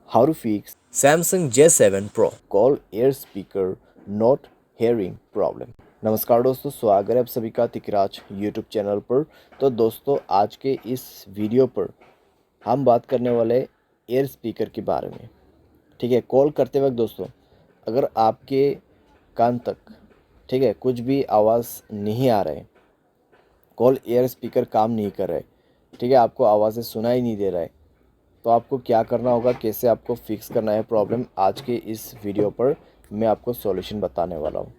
How to fix Samsung J7 Pro। call air speaker not hearing problem। नमस्कार दोस्तों, स्वागत है आप सभी का तिकराज यूट्यूब चैनल पर। तो दोस्तों, आज के इस वीडियो पर हम बात करने वाले एयर स्पीकर के बारे में। ठीक है, कॉल करते वक्त दोस्तों, अगर आपके कान तक ठीक है कुछ भी आवाज़ नहीं आ रहा है, कॉल एयर स्पीकर काम नहीं कर रहा है, ठीक है, आपको आवाज़ें सुनाई नहीं दे रहा है, तो आपको क्या करना होगा, कैसे आपको फिक्स करना है प्रॉब्लम, आज के इस वीडियो पर मैं आपको सॉल्यूशन बताने वाला हूँ।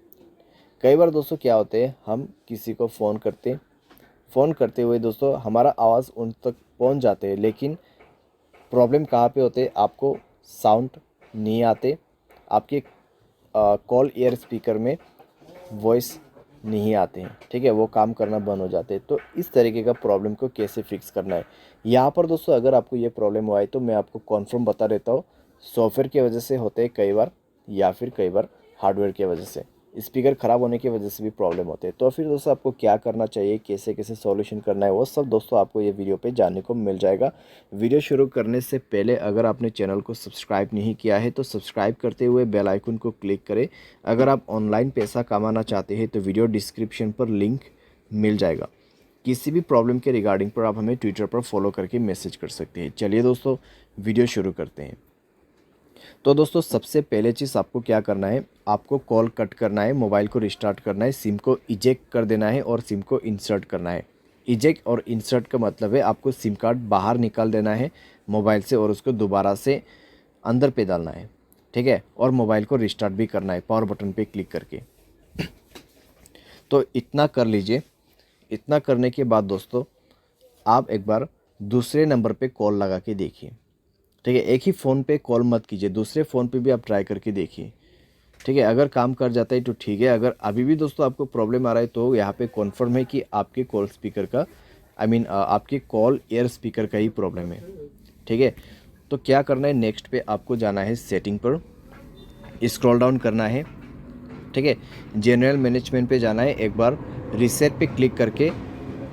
कई बार दोस्तों क्या होते हैं, हम किसी को फ़ोन करते हुए दोस्तों हमारा आवाज़ उन तक पहुँच जाते हैं, लेकिन प्रॉब्लम कहाँ पे होते हैं, आपको साउंड नहीं आते, आपके कॉल एयर स्पीकर में वॉइस नहीं आते हैं, ठीक है, वो काम करना बंद हो जाते हैं। तो इस तरीके का प्रॉब्लम को कैसे फिक्स करना है, यहाँ पर दोस्तों अगर आपको ये प्रॉब्लम हुआ है तो मैं आपको कॉन्फर्म बता देता हूँ। सॉफ्टवेयर की वजह से होते हैं कई बार, या फिर कई बार हार्डवेयर की वजह से, स्पीकर ख़राब होने की वजह से भी प्रॉब्लम होते हैं। तो फिर दोस्तों आपको क्या करना चाहिए, कैसे कैसे सॉल्यूशन करना है, वो सब दोस्तों आपको ये वीडियो पे जानने को मिल जाएगा। वीडियो शुरू करने से पहले अगर आपने चैनल को सब्सक्राइब नहीं किया है तो सब्सक्राइब करते हुए बेल आइकन को क्लिक करें। अगर आप ऑनलाइन पैसा कमाना चाहते हैं तो वीडियो डिस्क्रिप्शन पर लिंक मिल जाएगा। किसी भी प्रॉब्लम के रिगार्डिंग पर आप हमें ट्विटर पर फॉलो करके मैसेज कर सकते हैं। चलिए दोस्तों, वीडियो शुरू करते हैं। तो दोस्तों सबसे पहले चीज़ आपको क्या करना है, आपको कॉल कट करना है, मोबाइल को रिस्टार्ट करना है, सिम को इजेक्ट कर देना है और सिम को इंसर्ट करना है। इजेक्ट और इंसर्ट का मतलब है आपको सिम कार्ड बाहर निकाल देना है मोबाइल से और उसको दोबारा से अंदर पे डालना है, ठीक है, और मोबाइल को रिस्टार्ट भी करना है पावर बटन पे क्लिक करके। तो इतना कर लीजिए। इतना करने के बाद दोस्तों आप एक बार दूसरे नंबर पे कॉल लगा के देखिए, ठीक है, एक ही फ़ोन पे कॉल मत कीजिए, दूसरे फ़ोन पे भी आप ट्राई करके देखिए, ठीक है। अगर काम कर जाता है तो ठीक है, अगर अभी भी दोस्तों आपको प्रॉब्लम आ रहा है तो यहाँ पे कॉन्फर्म है कि आपके कॉल स्पीकर का आपके कॉल एयर स्पीकर का ही प्रॉब्लम है, ठीक है। तो क्या करना है, नेक्स्ट पे आपको जाना है सेटिंग पर, स्क्रॉल डाउन करना है, ठीक है, जनरल मैनेजमेंट पे जाना है, एक बार रीसेट पे क्लिक करके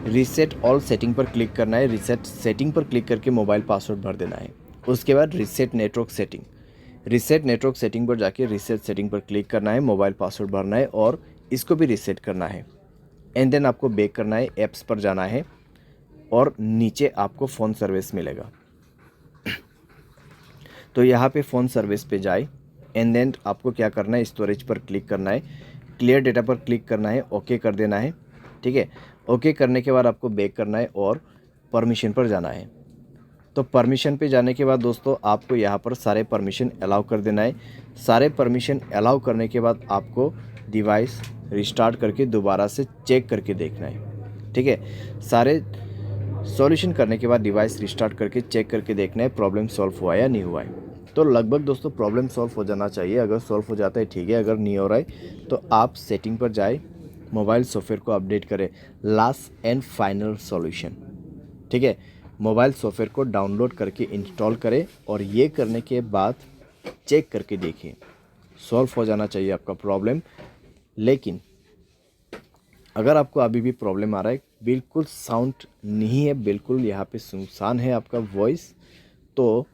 रीसेट ऑल सेटिंग पर क्लिक करना है, रीसेट सेटिंग पर क्लिक करके मोबाइल पासवर्ड भर देना है। उसके बाद रीसेट नेटवर्क सेटिंग पर जाके रीसेट सेटिंग पर क्लिक करना है, मोबाइल पासवर्ड भरना है और इसको भी रीसेट करना है। एंड देन आपको बैक करना है, ऐप्स पर जाना है और नीचे आपको फ़ोन सर्विस मिलेगा। तो यहाँ पे फ़ोन सर्विस पे जाए, एंड देन आपको क्या करना है, स्टोरेज पर क्लिक करना है, क्लियर डेटा पर क्लिक करना है, ओके कर देना है, ठीक है। ओके करने के बाद आपको बैक करना है और परमिशन पर जाना है। तो परमिशन पे जाने के बाद दोस्तों आपको यहाँ पर सारे परमिशन अलाउ कर देना है। सारे परमिशन अलाउ करने के बाद आपको डिवाइस रिस्टार्ट करके दोबारा से चेक करके देखना है, ठीक है। सारे सॉल्यूशन करने के बाद डिवाइस रिस्टार्ट करके चेक करके देखना है प्रॉब्लम सॉल्व हुआ या नहीं हुआ है। तो लगभग दोस्तों प्रॉब्लम सॉल्व हो जाना चाहिए। अगर सॉल्व हो जाता है ठीक है, अगर नहीं हो रहा है तो आप सेटिंग पर जाए, मोबाइल सॉफ्टवेयर को अपडेट करें, लास्ट एंड फाइनल सॉल्यूशन, ठीक है। मोबाइल सॉफ्टवेयर को डाउनलोड करके इंस्टॉल करें और ये करने के बाद चेक करके देखिए, सॉल्व हो जाना चाहिए आपका प्रॉब्लम। लेकिन अगर आपको अभी भी प्रॉब्लम आ रहा है, बिल्कुल साउंड नहीं है, बिल्कुल यहाँ पे सुनसान है आपका वॉइस, तो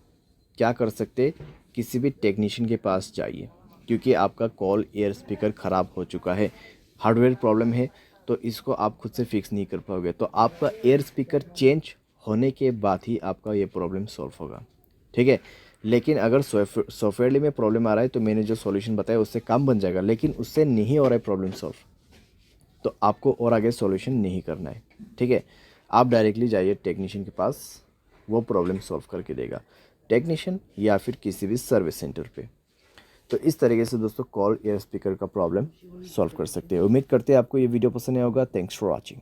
क्या कर सकते, किसी भी टेक्नीशियन के पास जाइए, क्योंकि आपका कॉल एयर स्पीकर ख़राब हो चुका है, हार्डवेयर प्रॉब्लम है, तो इसको आप खुद से फिक्स नहीं कर पाओगे। तो आपका एयर स्पीकर चेंज होने के बाद ही आपका ये प्रॉब्लम सॉल्व होगा, ठीक है। लेकिन अगर सॉफ्टवेयर में प्रॉब्लम आ रहा है तो मैंने जो सॉल्यूशन बताया उससे काम बन जाएगा, लेकिन उससे नहीं हो रहा है प्रॉब्लम सॉल्व, तो आपको और आगे सॉल्यूशन नहीं करना है, ठीक है। आप डायरेक्टली जाइए टेक्नीशियन के पास, वो प्रॉब्लम सॉल्व करके देगा, टेक्नीशियन या फिर किसी भी सर्विस सेंटर पे। तो इस तरीके से दोस्तों कॉल एयर स्पीकर का प्रॉब्लम सॉल्व कर सकते हैं। उम्मीद करते हैं आपको ये वीडियो पसंद आया होगा। Thanks for watching.